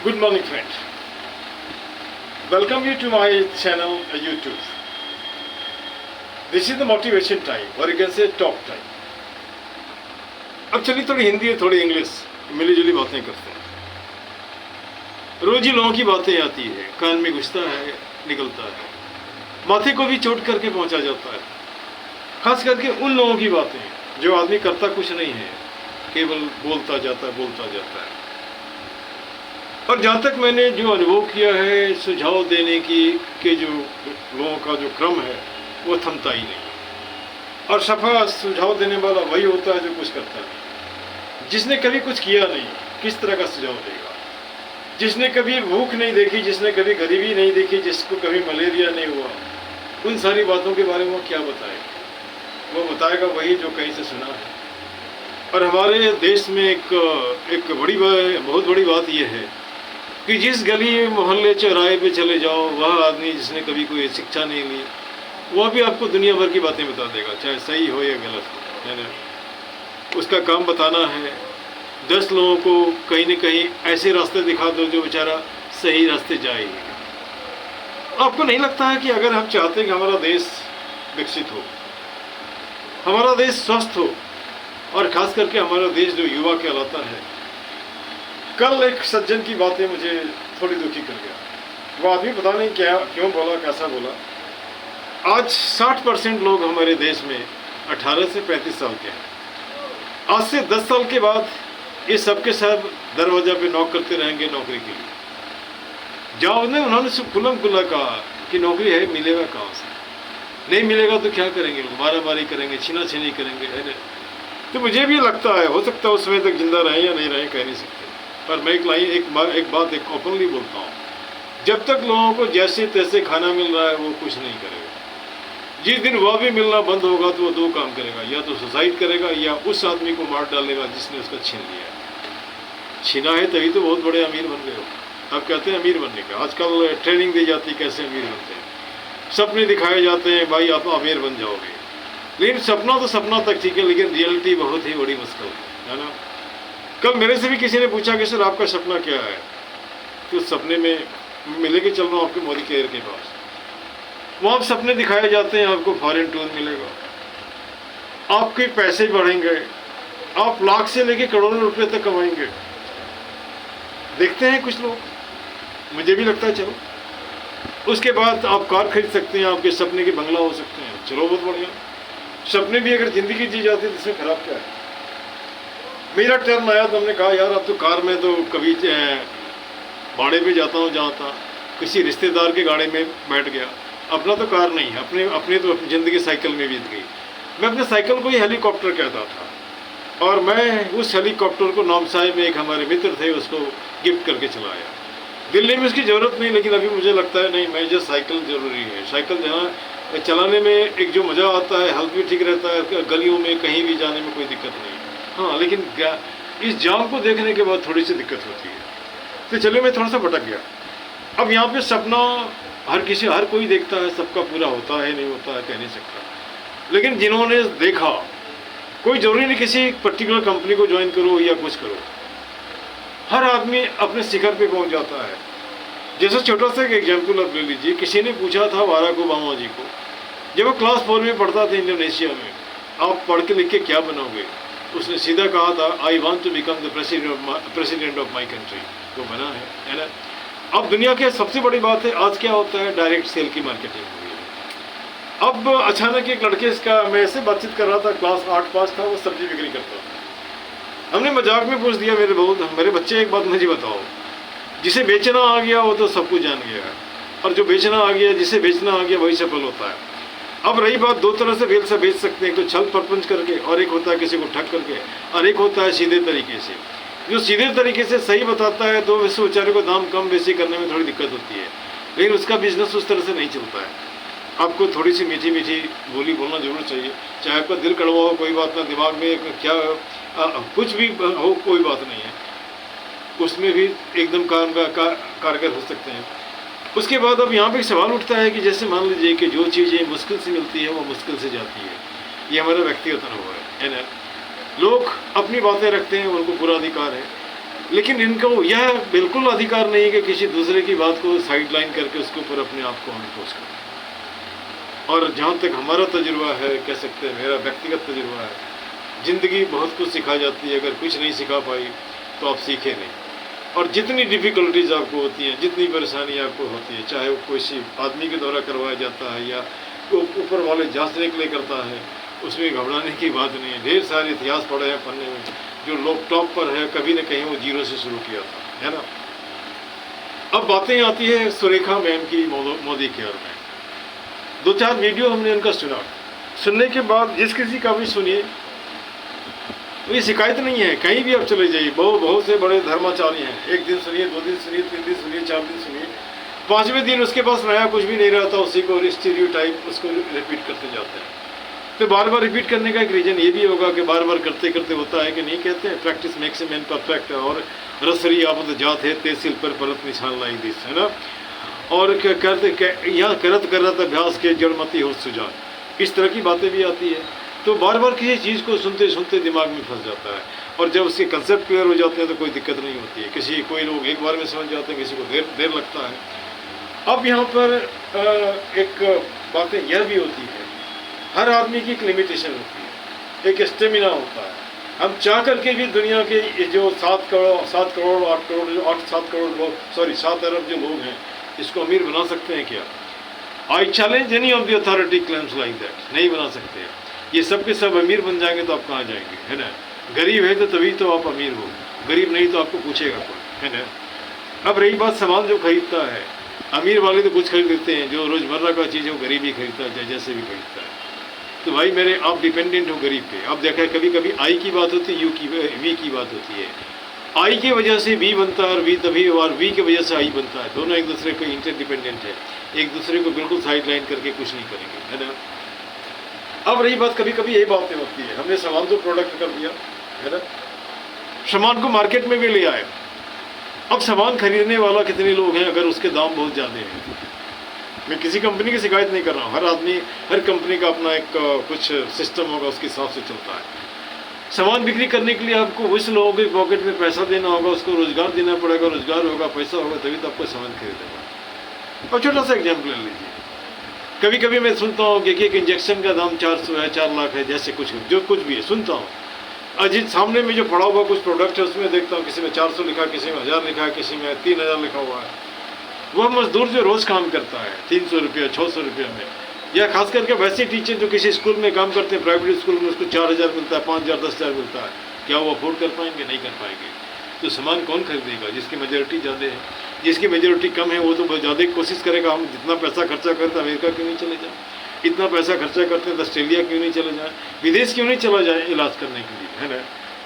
Good morning, friend. Welcome you to my channel YouTube. This is the motivation time, or you can say talk time. अब चलिए थोड़ी हिंदी और थोड़ी English मिली जुली बातें करते हैं। रोज ही लोगों की बातें आती है, कान में घुसता है, निकलता है, माथे को भी चोट करके पहुंचा जाता है। खास करके उन लोगों की बातें जो आदमी करता कुछ नहीं है, केवल बोलता जाता है। और जहाँ तक मैंने जो अनुभव किया है, सुझाव देने की के जो लोगों का जो क्रम है वो थमता ही नहीं। और सफा सुझाव देने वाला वही होता है जो कुछ करता नहीं। जिसने कभी कुछ किया नहीं, किस तरह का सुझाव देगा? जिसने कभी भूख नहीं देखी, जिसने कभी गरीबी नहीं देखी, जिसको कभी मलेरिया नहीं हुआ, उन सारी बातों के बारे में वो क्या बताएगा? वो बताएगा वही जो कहीं से सुना है। और हमारे देश में एक बहुत बड़ी बात यह है कि जिस गली मोहल्ले चौराहे पे चले जाओ, वह आदमी जिसने कभी कोई शिक्षा नहीं ली, वह भी आपको दुनिया भर की बातें बता देगा, चाहे सही हो या गलत हो, है ना। उसका काम बताना है 10 लोगों को कहीं न कहीं ऐसे रास्ते दिखा दो जो बेचारा सही रास्ते जाए। आपको नहीं लगता है कि अगर हम चाहते हैं कि हमारा देश विकसित हो, हमारा देश स्वस्थ हो, और ख़ास करके हमारा देश जो युवा कहलाता है, कल एक सज्जन की बातें मुझे थोड़ी दुखी कर गया। वो आदमी पता नहीं क्या क्यों बोला, कैसा बोला। आज 60% लोग हमारे देश में 18 से 35 साल के हैं। आज से 10 साल के बाद ये सबके सब दरवाजा पे नॉक करते रहेंगे नौकरी के लिए। जहाँ उन्होंने खुल्लम खुल्ला कहा कि नौकरी है, मिलेगा कहाँ से? नहीं मिलेगा तो क्या करेंगे लोग? मारामारी करेंगे, छीना छीनी करेंगे, है ना। तो मुझे भी लगता है, हो सकता है उस समय तक जिंदा रहें या नहीं रहें, कह नहीं सकते। पर मैं एक बात ओपनली बोलता हूँ, जब तक लोगों को जैसे तैसे खाना मिल रहा है वो कुछ नहीं करेगा। जिस दिन वह भी मिलना बंद होगा तो वो 2 काम करेगा, या तो सुसाइड करेगा या उस आदमी को मार डालेगा जिसने उसका छीन लिया। छीना है तभी तो बहुत बड़े अमीर बन गए हो। अब कहते हैं अमीर बनने का, आजकल ट्रेनिंग दी जाती है कैसे अमीर बनते हैं, सपने दिखाए जाते हैं, भाई आप अमीर बन जाओगे। लेकिन सपना तो सपना तक ठीक है, लेकिन रियलिटी बहुत ही बड़ी मुश्किल है ना। कल मेरे से भी किसी ने पूछा कि सर आपका सपना क्या है? तो सपने में मिले के चल रहा हूँ आपके मोदी केयर के पास। वहाँ सपने दिखाए जाते हैं, आपको फॉरेन टूर मिलेगा, आपके पैसे बढ़ेंगे, आप लाख से लेके करोड़ों रुपए तक कमाएंगे। देखते हैं कुछ लोग, मुझे भी लगता है चलो। उसके बाद आप कार खरीद सकते हैं, आपके सपने के बंगला हो सकते हैं, चलो बहुत बढ़िया। सपने भी अगर जिंदगी जी जाती है तो इसमें खराब क्या है? मेरा टर्न आया तो हमने कहा यार अब तो कार में तो कभी भाड़े पे जाता हूँ, जहाँ था किसी रिश्तेदार के गाड़ी में बैठ गया, अपना तो कार नहीं है, अपने तो अपनी ज़िंदगी साइकिल में बीत गई। मैं अपने साइकिल को ही हेलीकॉप्टर कहता था, और मैं उस हेलीकॉप्टर को नामसाई में एक हमारे मित्र थे उसको गिफ्ट करके चलाया। दिल्ली में उसकी ज़रूरत नहीं, लेकिन अभी मुझे लगता है नहीं, मैं जो साइकिल ज़रूरी है। साइकिल जहाँ चलाने में एक जो मज़ा आता है, हेल्थ भी ठीक रहता है, गलियों में कहीं भी जाने में कोई दिक्कत नहीं। हाँ, लेकिन इस जाम को देखने के बाद थोड़ी सी दिक्कत होती है। तो चलिए मैं थोड़ा सा भटक गया। अब यहाँ पे सपना हर कोई देखता है, सबका पूरा होता है नहीं होता है कह नहीं सकता। लेकिन जिन्होंने देखा, कोई ज़रूरी नहीं किसी पर्टिकुलर कंपनी को ज्वाइन करो या कुछ करो, हर आदमी अपने शिखर पे पहुँच जाता है। जैसे छोटा सा एक एग्जाम्पल आप ले लीजिए, किसी ने पूछा था बाराक ओबामा जी को, जब वो क्लास 4 में पढ़ता था इंडोनेशिया में, आप पढ़ के लिख के क्या बनोगे? उसने सीधा कहा था I want to become the president of my country. वो बना है ना। अब दुनिया की सबसे बड़ी बात है, आज क्या होता है, डायरेक्ट सेल की मार्केटिंग हो गई है। अब अचानक एक लड़के, इसका मैं ऐसे बातचीत कर रहा था, क्लास 8 पास था, वो सब्जी बिक्री करता था। हमने मजाक में पूछ दिया, मेरे बच्चे एक बात मुझे बताओ, जिसे बेचना आ गया वो तो सब कुछ जान गया है, और जो बेचना आ गया, जिसे बेचना आ गया वही सफल होता है। अब रही बात, 2 तरह से व्यवसाय बेच सकते हैं, एक तो छल प्रपंच करके, और एक होता है किसी को ठग करके, और एक होता है सीधे तरीके से। जो सीधे तरीके से सही बताता है तो वैसे बेचारे को दाम कम बेसी करने में थोड़ी दिक्कत होती है, लेकिन उसका बिजनेस उस तरह से नहीं चलता है। आपको थोड़ी सी मीठी मीठी बोली बोलना जरूर चाहिए, चाहे आपका दिल कड़वा हो कोई बात ना, दिमाग में क्या कुछ भी हो कोई बात नहीं है, उसमें भी एकदम कारगर हो सकते हैं। उसके बाद अब यहाँ पे एक सवाल उठता है कि जैसे मान लीजिए कि जो चीज़ें मुश्किल से मिलती है वो मुश्किल से जाती है, ये हमारा व्यक्तिगत अनुभव है ना। लोग अपनी बातें रखते हैं, उनको पूरा अधिकार है, लेकिन इनको यह बिल्कुल अधिकार नहीं है कि किसी दूसरे की बात को साइड लाइन करके उसके ऊपर अपने आप को इम्पोज करें। और जहाँ तक हमारा तजुर्बा है, कह सकते हैं मेरा व्यक्तिगत तजुर्बा है, ज़िंदगी बहुत कुछ सिखा जाती है। अगर कुछ नहीं सिखा पाई तो आप सीखे नहीं। और जितनी डिफ़िकल्टीज आपको होती हैं, जितनी परेशानी आपको होती है, चाहे वो किसी आदमी के द्वारा करवाया जाता है या ऊपर वाले जांचने के लिए करता है, उसमें घबराने की बात नहीं है। ढेर सारे इतिहास पढ़े हैं पन्ने में, जो लोग टॉप पर है, कभी न कहीं वो जीरो से शुरू किया था, है ना। अब बातें आती है सुरेखा मैम की मोदी केयर में। 2-4 वीडियो हमने उनका सुनने के बाद जिस किसी का भी सुनिए, ये शिकायत नहीं है। कहीं भी आप चले जाइए, बहुत से बड़े धर्माचार्य हैं, 1 दिन सुनिए, 2 दिन सुनिए, 3 दिन सुनिए, 4 दिन सुनिए, 5वें दिन उसके पास नया कुछ भी नहीं रहता, उसी को स्टीरियोटाइप उसको रिपीट करते जाते हैं। तो बार बार रिपीट करने का एक रीज़न ये भी होगा कि बार बार करते करते होता है कि नहीं, कहते हैं practice makes a man perfect, और रसरी आपद जात है तहसील पर परत निशान लाई दिस, है ना। और करते यहाँ करत अभ्यास के जड़मती हो सुजान, इस तरह की बातें भी आती है। तो बार बार किसी चीज़ को सुनते सुनते दिमाग में फंस जाता है, और जब उसके कंसेप्ट क्लियर हो जाते हैं तो कोई दिक्कत नहीं होती है। कोई लोग एक बार में समझ जाते हैं, किसी को देर लगता है। अब यहाँ पर एक बातें यह भी होती है, हर आदमी की एक लिमिटेशन होती है, एक स्टेमिना होता है। हम चाह करके भी दुनिया के जो 7 अरब जो लोग हैं, इसको अमीर बना सकते हैं क्या? I challenge any of the authority claims like that, नहीं बना सकते। ये सब के सब अमीर बन जाएंगे तो आप कहाँ जाएंगे, है ना। गरीब है तो तभी तो आप अमीर हो, गरीब नहीं तो आपको पूछेगा कौन, है ना। अब रही बात सामान जो खरीदता है, अमीर वाले तो कुछ खरीद लेते हैं, जो रोज़मर्रा का चीज़ है वो गरीब ही खरीदता है, जैसे भी खरीदता है। तो भाई मेरे, आप डिपेंडेंट हो गरीब पे। अब देखा है कभी कभी आई की बात होती है, वी की बात होती है। आई की वजह से वी बनता है, और वी तभी, और वी की वजह से आई बनता है। दोनों एक दूसरे को इंटरडिपेंडेंट है, एक दूसरे को बिल्कुल साइड लाइन करके कुछ नहीं करेंगे, है ना। अब रही बात, कभी कभी ये बातें होती है, हमने सामान तो प्रोडक्ट कर दिया, है ना, सामान को मार्केट में भी ले आए। अब सामान खरीदने वाला कितने लोग हैं, अगर उसके दाम बहुत ज़्यादा हैं। मैं किसी कंपनी की शिकायत नहीं कर रहा हूँ, हर आदमी, हर कंपनी का अपना एक कुछ सिस्टम होगा, उसके हिसाब से चलता है। सामान बिक्री करने के लिए आपको उस लोगों के पॉकेट में पैसा देना होगा, उसको रोजगार देना पड़ेगा, रोजगार होगा, पैसा होगा, तभी तो आपको सामान खरीदेगा। और छोटा सा एग्जाम्पल ले लीजिए, कभी कभी मैं सुनता हूँ कि एक इंजेक्शन का दाम 400 है, 4 लाख है, जैसे कुछ जो कुछ भी है सुनता हूँ। अजीत सामने में जो पड़ा हुआ कुछ प्रोडक्ट है, उसमें देखता हूँ किसी में 400 लिखा है, किसी में 1000 लिखा है, किसी में 3000 लिखा हुआ है। वह मजदूर जो रोज़ काम करता है 300 रुपया 600 रुपया में, या खास करके वैसे टीचर जो किसी स्कूल में काम करते हैं, प्राइवेट स्कूल में, उसको 4000 मिलता है, 5000 10,000 मिलता है, क्या वो अफोर्ड कर पाएंगे? नहीं कर पाएंगे। तो सामान कौन खरीदेगा? जिसकी मेजोरिटी ज़्यादा है। जिसकी मेजोरिटी कम है वो तो ज़्यादा कोशिश करेगा, हम जितना पैसा खर्चा करते हैं अमेरिका क्यों नहीं चले जाए, इतना पैसा खर्चा करते हैं तो ऑस्ट्रेलिया क्यों नहीं चले जाए, विदेश क्यों नहीं चला जाए इलाज करने के लिए, है ना।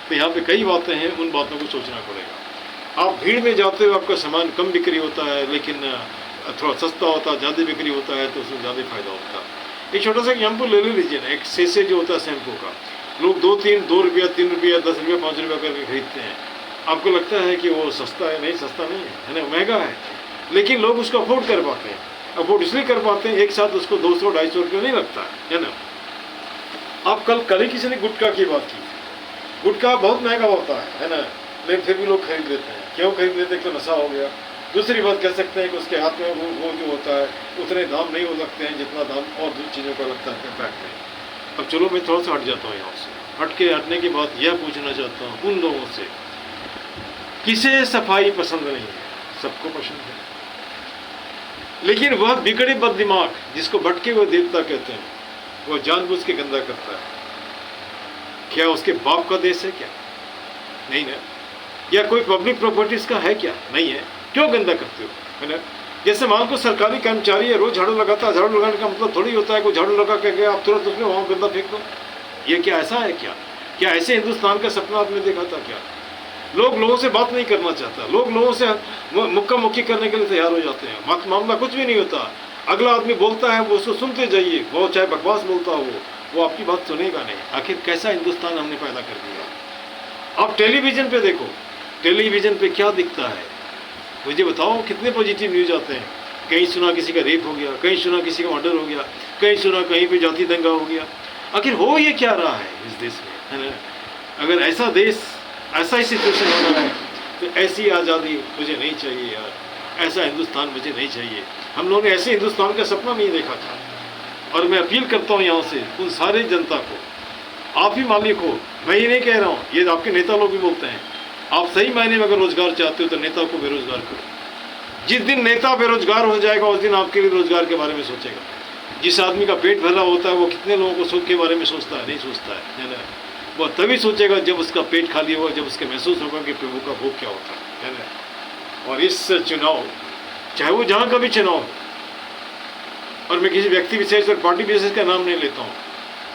तो यहाँ पे कई बातें हैं, उन बातों को सोचना पड़ेगा। आप भीड़ में जाते हो, आपका सामान कम बिक्री होता है, लेकिन थोड़ा सस्ता होता है, ज़्यादा बिक्री होता है, तो उसमें ज़्यादा फायदा होता है। एक छोटा सा एग्जाम्पल ले लीजिए ना, एक सेसे जो होता है शैम्पू का, लोग 2 रुपया 3 रुपया 10 रुपया 5 रुपया करके खरीदते हैं। आपको लगता है कि वो सस्ता है? नहीं, सस्ता नहीं है ना, महंगा है, लेकिन लोग उसको अफोर्ड कर पाते हैं। अफोर्ड इसलिए कर पाते हैं, एक साथ उसको 200-250 रुपये नहीं लगता है ना। आप कल ही किसी ने गुटखा की बात की, गुटखा बहुत महंगा होता है ना, लेकिन फिर भी लोग खरीद लेते हैं। क्यों खरीद लेते हैं? तो नशा हो गया। दूसरी बात कह सकते हैं कि उसके हाथ में वो जो होता है, उतने दाम नहीं हो सकते हैं जितना दाम और दूसरी चीज़ों का लगता है पैक में। अब चलो मैं थोड़ा सा हट जाता हूँ यहाँ से। हटने की बात यह पूछना चाहता हूँ उन लोगों से, किसे सफाई पसंद नहीं है? सबको पसंद है, लेकिन वह बिगड़े बददिमाग, जिसको भटके हुए देवता कहते हैं, वो जानबूझ के गंदा करता है। क्या उसके बाप का देश है क्या? नहीं ना। या कोई पब्लिक प्रॉपर्टीज का है क्या? नहीं है। क्यों गंदा करते हो, है ना। जैसे मान को सरकारी कर्मचारी है, रोज झाड़ू लगाता है, झाड़ू लगाने का मतलब थोड़ी होता है कोई झाड़ू लगा के आप तुरंत उसमें वहाँ गंदा फेंक दो। ये क्या ऐसा है क्या? क्या ऐसे हिंदुस्तान का सपना आपने देखा था क्या? लोग लोगों से बात नहीं करना चाहता, लोग लोगों से मुक्का मुक्की करने के लिए तैयार हो जाते हैं। मामला कुछ भी नहीं होता, अगला आदमी बोलता है वो उसको सुनते जाइए, वो चाहे बकवास बोलता हो, वो आपकी बात सुनेगा नहीं। आखिर कैसा हिंदुस्तान हमने पैदा कर दिया। आप टेलीविज़न पे देखो, टेलीविज़न पे क्या दिखता है, मुझे बताओ। कितने पॉजिटिव न्यूज़ आते हैं। कहीं सुना किसी का रेप हो गया, कहीं सुना किसी का मर्डर हो गया, कहीं सुना कहीं पे जाति दंगा हो गया। आखिर हो ये क्या रहा है इस देश में, है ना। अगर ऐसा देश, ऐसा ही सिचुएशन हो रहा है, तो ऐसी आज़ादी मुझे नहीं चाहिए यार, ऐसा हिंदुस्तान मुझे नहीं चाहिए। हम लोगों ने ऐसे हिंदुस्तान का सपना नहीं देखा था। और मैं अपील करता हूँ यहाँ से उन सारे जनता को, आप ही मालिक हो, मैं ये नहीं कह रहा हूँ, ये आपके नेता लोग भी बोलते हैं, आप सही मायने में अगर रोजगार चाहते हो तो नेता को बेरोजगार करो। जिस दिन नेता बेरोजगार हो जाएगा उस दिन आपके लिए रोजगार के बारे में सोचेगा। जिस आदमी का पेट भरा होता है वो कितने लोगों को सुख के बारे में सोचता है? नहीं सोचता है ना। वो तभी सोचेगा जब उसका पेट खाली होगा, जब उसके महसूस होगा कि प्रभु का भोग क्या होता है ना। और इस चुनाव, चाहे वो जहाँ का भी चुनाव हो, और मैं किसी व्यक्ति विशेष और पार्टी विशेष का नाम नहीं लेता हूँ,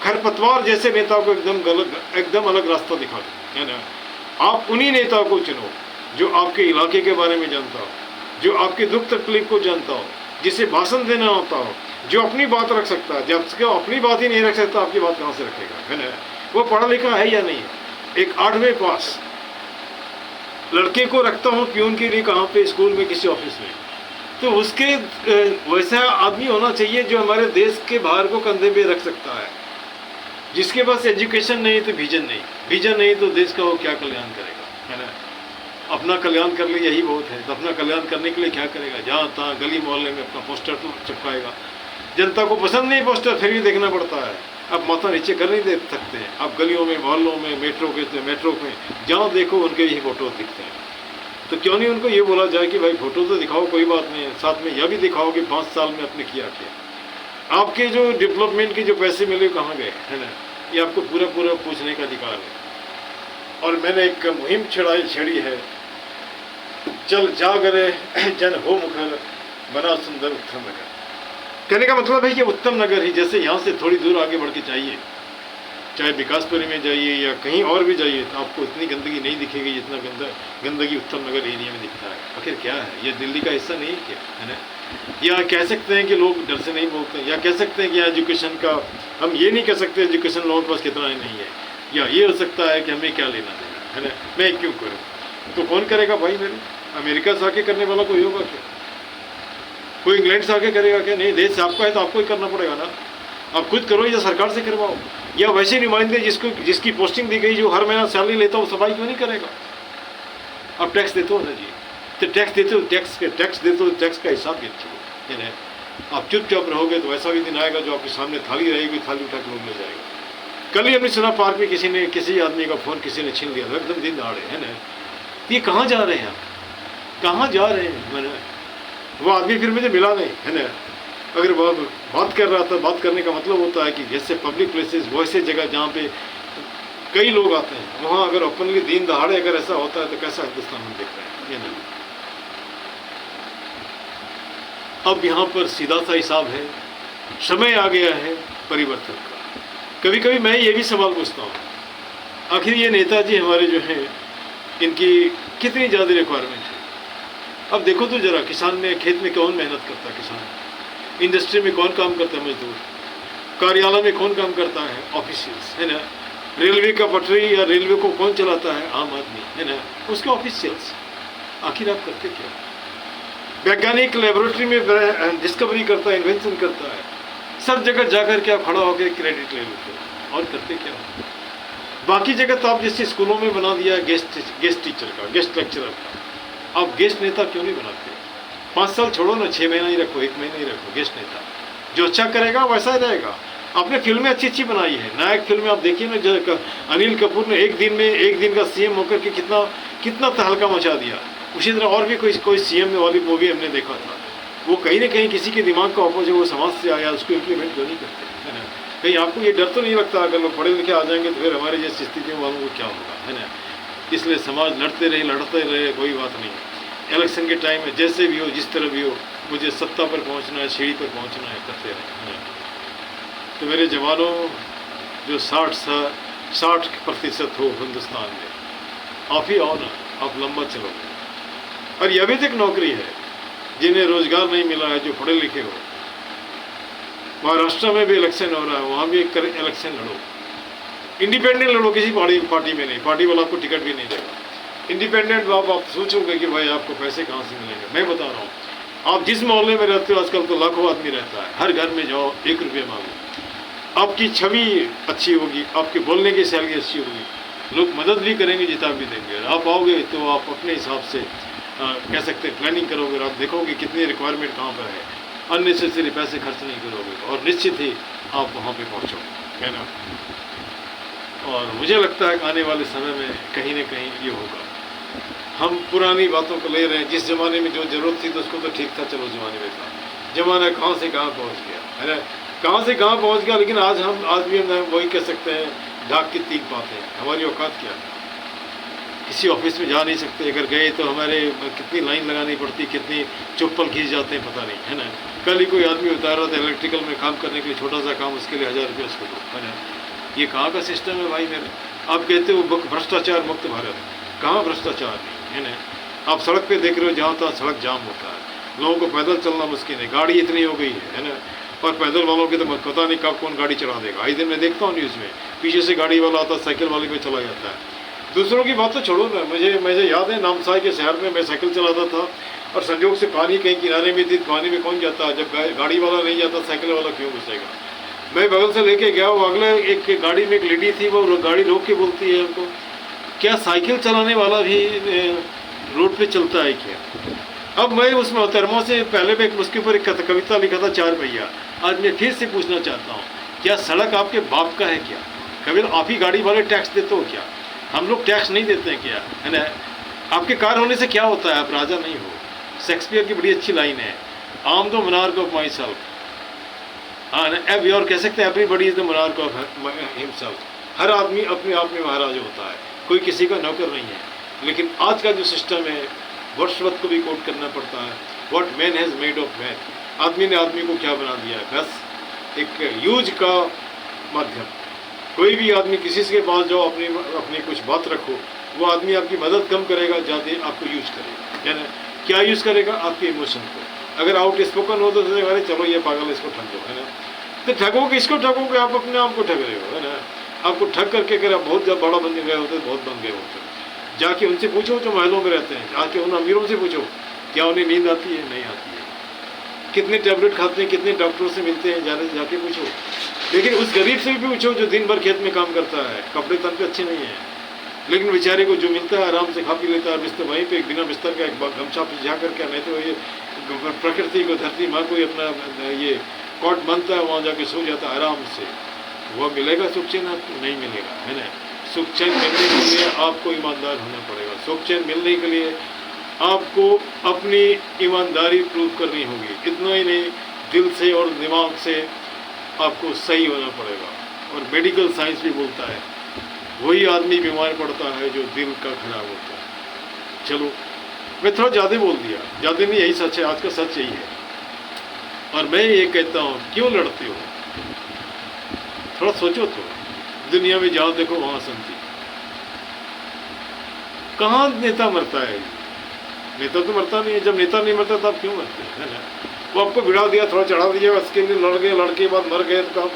खरपतवार जैसे नेता को एकदम अलग रास्ता दिखा दो, है ना। आप उन्हीं नेताओं को चुनो जो आपके इलाके के बारे में जानता हो, जो आपके दुख तकलीफ को जानता हो, जिसे भाषण देना होता हो, जो अपनी बात रख सकता है। जब तक अपनी बात ही नहीं रख सकता, आपकी बात कहाँ से रखेगा, है ना। वो पढ़ा लिखा है या नहीं है। एक 8वीं पास लड़के को रखता हूँ प्यून के लिए, कहाँ पे? स्कूल में, किसी ऑफिस में। तो उसके वैसा आदमी होना चाहिए जो हमारे देश के भार को कंधे पे रख सकता है। जिसके पास एजुकेशन नहीं तो विजन नहीं, विजन नहीं तो देश का वो क्या कल्याण करेगा, है ना। अपना कल्याण कर ले यही बहुत है। तो अपना कल्याण करने के लिए क्या करेगा? जहाँ तहाँ गली मोहल्ले में अपना पोस्टर तो चिपकाएगा। जनता को पसंद नहीं पोस्टर, फिर भी देखना पड़ता है। अब माथा नीचे कर नहीं दे सकते हैं। आप गलियों में, मोहल्लों में, मेट्रो में जहाँ देखो उनके यही फोटो दिखते हैं। तो क्यों नहीं उनको ये बोला जाए कि भाई फोटो तो दिखाओ, कोई बात नहीं है, साथ में यह भी दिखाओ कि 5 साल में आपने किया क्या, आपके जो डेवलपमेंट के जो पैसे मिले कहाँ गए, है ना। ये आपको पूरा पूछने का अधिकार है। और मैंने एक मुहिम छेड़ी है, चल जागरे जन हो मुखर, बना सुंदर उत्तम नगर। कहने का मतलब है कि उत्तम नगर ही, जैसे यहाँ से थोड़ी दूर आगे बढ़ के चाहिए, चाहे विकासपुरी में जाइए या कहीं और भी जाइए, तो आपको इतनी गंदगी नहीं दिखेगी जितना गंदगी उत्तम नगर एरिया में दिखता है। आखिर क्या है, ये दिल्ली का हिस्सा नहीं है क्या, है ना। या कह सकते हैं कि लोग डर से नहीं बोलते, या कह सकते हैं कि यहाँ एजुकेशन का, हम ये नहीं कह सकते एजुकेशन लोगों के पास कितना ही नहीं है, या ये हो सकता है कि हमें क्या लेना देना, है ना, मैं क्यों करूँ। तो कौन करेगा भाई? मेरे अमेरिका से आके करने वाला कोई होगा क्या? कोई इंग्लैंड से आके करेगा क्या? नहीं, देश आपका है तो आपको ही करना पड़ेगा ना। आप खुद करो या सरकार से करवाओ, या वैसे नुमाइंदे जिसकी पोस्टिंग दी गई, जो हर महीना सैलरी लेता हो, सफाई क्यों नहीं करेगा? आप टैक्स देते हो ना जी, तो टैक्स देते हो, टैक्स का हिसाब देते हो, है ना। आप चुपचाप रहोगे तो ऐसा भी दिन आएगा जो आपके सामने थाली रहेगी, थाली उठा के लोग ले जाएगा। कल ही हमने सुना पार्क में किसी आदमी का फ़ोन किसी ने छीन लिया, एकदम दिन दहाड़े, है ना। ये कहाँ जा रहे हैं आप, कहाँ जा रहे हैं? मैंने वो आदमी फिर मुझे मिला नहीं, है ना। अगर वो बात कर रहा था, बात करने का मतलब होता है कि जैसे पब्लिक प्लेसेस, वैसे जगह जहाँ पे कई लोग आते हैं, वहाँ अगर ओपनली दिन दहाड़े अगर ऐसा होता है तो कैसा हिंदुस्तान हम देख रहे हैं, ये नहीं। अब यहाँ पर सीधा सा हिसाब है, समय आ गया है परिवर्तन का। कभी कभी मैं ये भी सवाल पूछता हूँ, आखिर ये नेताजी हमारे जो हैं, इनकी कितनी ज़्यादा रिक्वायरमेंट है। अब देखो तो जरा, किसान में, खेत में कौन मेहनत करता है? किसान। इंडस्ट्री में कौन काम करता है? मजदूर। कार्यालय में कौन काम करता है? ऑफिशियल्स, है ना। रेलवे का पटरी या रेलवे को कौन चलाता है? आम आदमी, है ना, उसके ऑफिशियल्स। आखिर आप करते क्या? वैज्ञानिक लेबोरेटरी में डिस्कवरी करता है, इन्वेंशन करता है, सब जगह जाकर के आप खड़ा होकर क्रेडिट ले लेते हो, और करते क्या? बाकी जगह तो आप जैसे स्कूलों में बना दिया है गेस्ट टीचर का, गेस्ट लेक्चरर का, आप गेस्ट नेता क्यों नहीं बनाते? 5 साल छोड़ो ना, 6 महीना ही रखो, 1 महीना ही रखो गेस्ट नेता। जो अच्छा करेगा वैसा ही रहेगा। आपने फिल्में अच्छी बनाई है, नायक फिल्में आप देखिए ना, जो अनिल कपूर ने एक दिन का सीएम होकर के कितना तहलका मचा दिया। उसी तरह और भी कोई सीएम वाली मूवी हमने देखा था, वो कहीं ना कहीं किसी के दिमाग का ऑपोजिट, वो समाज से आया, उसको इम्प्लीमेंट क्यों नहीं करते, है ना। कहीं आपको ये डर तो नहीं लगता अगर लोग पढ़े लिखे आ जाएंगे तो फिर हमारे जैसी स्थितियों वालों को क्या होगा, है ना। इसलिए समाज लड़ते रहे, कोई बात नहीं। इलेक्शन के टाइम में जैसे भी हो, जिस तरह भी हो, मुझे सत्ता पर पहुंचना है, सीढ़ी पर पहुंचना है, करते रहे। तो मेरे जवानों, जो 60% हो हिंदुस्तान में, आप ही आओ ना, आप लंबा चलोगे। और यह भी तक नौकरी है जिन्हें रोजगार नहीं मिला है, जो पढ़े लिखे हो। महाराष्ट्र में भी इलेक्शन हो रहा है, वहाँ भी इलेक्शन लड़ो, इंडिपेंडेंट लड़ो, किसी पार्टी में नहीं, पार्टी वाला आपको टिकट भी नहीं देगा। इंडिपेंडेंट आप सोचोगे कि भाई आपको पैसे कहाँ से मिलेंगे। मैं बता रहा हूँ, आप जिस मोहल्ले में रहते हो, आजकल तो लाखों आदमी रहता है, हर घर में जाओ, 1 रुपये मांगो, आपकी छवि अच्छी होगी, आपके बोलने की शैली अच्छी होगी, लोग मदद भी करेंगे, जिता भी देंगे। और आप आओगे तो आप अपने हिसाब से कह सकते हैं प्लानिंग करोगे, और आप देखोगे कितनी रिक्वायरमेंट कहाँ पर है, अननेसेसरी पैसे खर्च नहीं करोगे, और निश्चित ही आप वहाँ पे पहुँचोगे, है ना। और मुझे लगता है कि आने वाले समय में कहीं ना कहीं ये होगा। हम पुरानी बातों को ले रहे हैं, जिस ज़माने में जो ज़रूरत थी तो उसको तो ठीक था, चलो ज़माने में था, ज़माना कहाँ से कहाँ पहुँच गया, है ना, कहाँ से कहाँ पहुँच गया। लेकिन आज भी हम वही कह सकते हैं, ढाक की तीन पाते हैं, हमारी औकात क्या है। किसी ऑफिस में जा नहीं सकते, अगर गए तो हमारे कितनी लाइन लगानी पड़ती, कितनी चुप्पल खींच जाते हैं पता नहीं, है ना। कल ही कोई आदमी उतार रहा था इलेक्ट्रिकल में काम करने के लिए, छोटा सा काम, उसके लिए 1000 रुपये उसको दो, है ना। ये कहाँ का सिस्टम है भाई मेरे। आप कहते हो भ्रष्टाचार मुक्त भारत, कहाँ भ्रष्टाचार नहीं, है ना। आप सड़क पे देख रहे हो, जहाँ तहाँ सड़क जाम होता है, लोगों को पैदल चलना मुश्किल है, गाड़ी इतनी हो गई है ना। और पैदल वालों की तो पता नहीं कब कौन गाड़ी चढ़ा देगा। आई दिन मैं देखता हूँ न्यूज़ में, पीछे से गाड़ी वाला आता है, साइकिल वाले पे चला जाता है। दूसरों की बात तो छोड़ो ना, मुझे याद है नामसाई के शहर में मैं साइकिल चलाता था, और संजोग से पानी कहीं किनारे में थी, पानी में कौन जाता, जब गाड़ी वाला नहीं जाता, साइकिल वाला क्यों घुसेगा। मैं बगल से लेके गया, वो अगले एक गाड़ी में एक लेडी थी, वो गाड़ी रोक के बोलती है उनको, क्या साइकिल चलाने वाला भी रोड पे चलता है क्या। अब मैं उस मोहतरमा से पहले मैं उसके ऊपर एक कविता लिखा था, 4 पहिया। आज मैं फिर से पूछना चाहता हूँ, क्या सड़क आपके बाप का है क्या। कभी आप ही गाड़ी वाले टैक्स देते हो क्या, हम लोग टैक्स नहीं देते हैं क्या, है ना। आपके कार होने से क्या होता है, आप राजा नहीं हो। शेक्सपियर की बड़ी अच्छी लाइन है, am the monarch of myself, और कह सकते हैं everybody is the monarch of himself. हर आदमी अपने आप में महाराज होता है, कोई किसी का नौकर नहीं है। लेकिन आज का जो सिस्टम है, वर्ड्सवर्थ को भी कोट करना पड़ता है, what man has made of man. आदमी ने आदमी को क्या बना दिया है, बस एक यूज का माध्यम। कोई भी आदमी किसी के पास जाओ, अपनी कुछ बात रखो, वो आदमी आपकी मदद कम करेगा, ज़्यादा आपको यूज करेगा, है ना। क्या यूज़ करेगा, आपके इमोशन को। अगर आउट स्पोकन हो तो अरे चलो ये पागल, इसको ठग दो, है ना। तो ठगोगे, इसको ठगोगे, आप अपने आप को ठग रहे हो, है ना। आपको ठग करके अगर आप बहुत बड़ा बन गए होते, बहुत बन गए होते, जाके उनसे पूछो जो महलों में रहते हैं, जाके उन अमीरों से पूछो क्या उन्हें नींद आती है, नहीं आती है, कितने टैबलेट खाते हैं, कितने डॉक्टरों से मिलते हैं, जाके पूछो। लेकिन उस गरीब से भी पूछो जो दिन भर खेत में काम करता है, कपड़े तन पे अच्छे नहीं हैं, लेकिन बेचारे को जो मिलता है आराम से खा पी लेता है, बिस्तर वहीं पे बिना बिस्तर का एक गमछा पिछा करके, नहीं तो ये प्रकृति को, धरती माँ को अपना ये कॉट बनता है, वहाँ जाके सो जाता है आराम से। वह मिलेगा सुख चैन, आपको नहीं मिलेगा, है ना। सुख चैन मिलने के लिए आपको ईमानदार होना पड़ेगा। सुख चैन मिलने के लिए आपको अपनी ईमानदारी प्रूव करनी होगी। इतना ही नहीं, दिल से और दिमाग से आपको सही होना पड़ेगा। और मेडिकल साइंस भी बोलता है, वही आदमी बीमार पड़ता है जो दिल का खराब होता है। चलो मैं थोड़ा ज़्यादा बोल दिया, ज़्यादा नहीं, यही सच है, आज का सच यही है। और मैं ये कहता हूँ, क्यों लड़ते हो, थोड़ा सोचो तो। दुनिया में जहाँ देखो वहाँ शांति, कहाँ नेता मरता है, नेता तो मरता नहीं है। जब नेता नहीं मरता तब क्यों मरते हैं, है ना। वो आपको भिड़ा दिया, थोड़ा चढ़ा दिया, उसके लिए लड़ गए, लड़के बाद मर गए, तो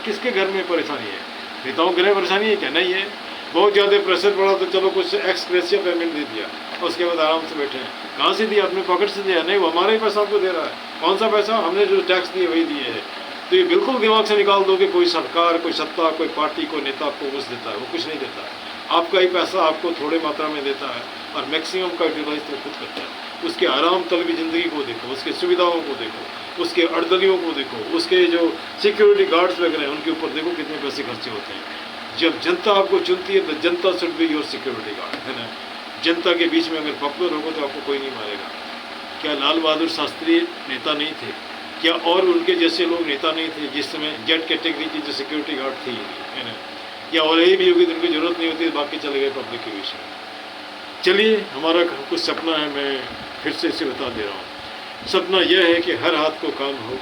किसके घर में परेशानी है, नेताओं के घर परेशानी है क्या, नहीं है। बहुत ज़्यादा प्रेशर पड़ा तो चलो कुछ एक्सग्रेसिव पेमेंट दे दिया, और उसके बाद आराम से बैठे हैं। कहाँ से दिया, अपने पॉकेट से दिया, नहीं, वो हमारा ही पैसा आपको दे रहा है। कौन सा पैसा, हमने जो टैक्स दिए वही दिए है। तो ये बिल्कुल दिमाग से निकाल दो कि कोई सरकार, कोई सत्ता, कोई पार्टी, कोई नेता आपको कुछ देता है, वो कुछ नहीं देता है। आपका ही पैसा आपको थोड़े मात्रा में देता है, और मैक्सिमम का यूटिलाइज तो खुद करता है। उसके आराम तलबी ज़िंदगी को देखो, उसके सुविधाओं को देखो, उसके अर्दलियों को देखो, उसके जो सिक्योरिटी गार्ड्स वगैरह हैं उनके ऊपर देखो कितने पैसे खर्चे होते हैं। जब जनता आपको चुनती है तो जनता should be your security guard, है ना। जनता के बीच में अगर पॉपुलर होगा तो आपको कोई नहीं मारेगा। क्या लाल बहादुर शास्त्री नेता नहीं थे, क्या और उनके जैसे लोग नेता नहीं थे जिस समय जेड कैटेगरी की जो सिक्योरिटी गार्ड थी, है ना। या और भी होगी तो उनकी ज़रूरत नहीं होती, बाकी चले गए पब्लिक के बीच में। चलिए, हमारा कुछ सपना है, मैं फिर से इसे बता दे रहा हूँ। सपना यह है कि हर हाथ को काम हो,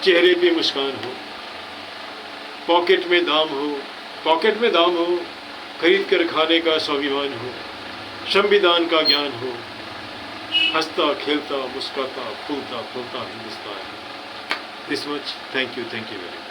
चेहरे पे मुस्कान हो, पॉकेट में दाम हो, खरीद कर खाने का स्वाभिमान हो, संविधान का ज्ञान हो, हंसता खेलता मुस्कुराता फूलता Hindustan. This much, thank you very much.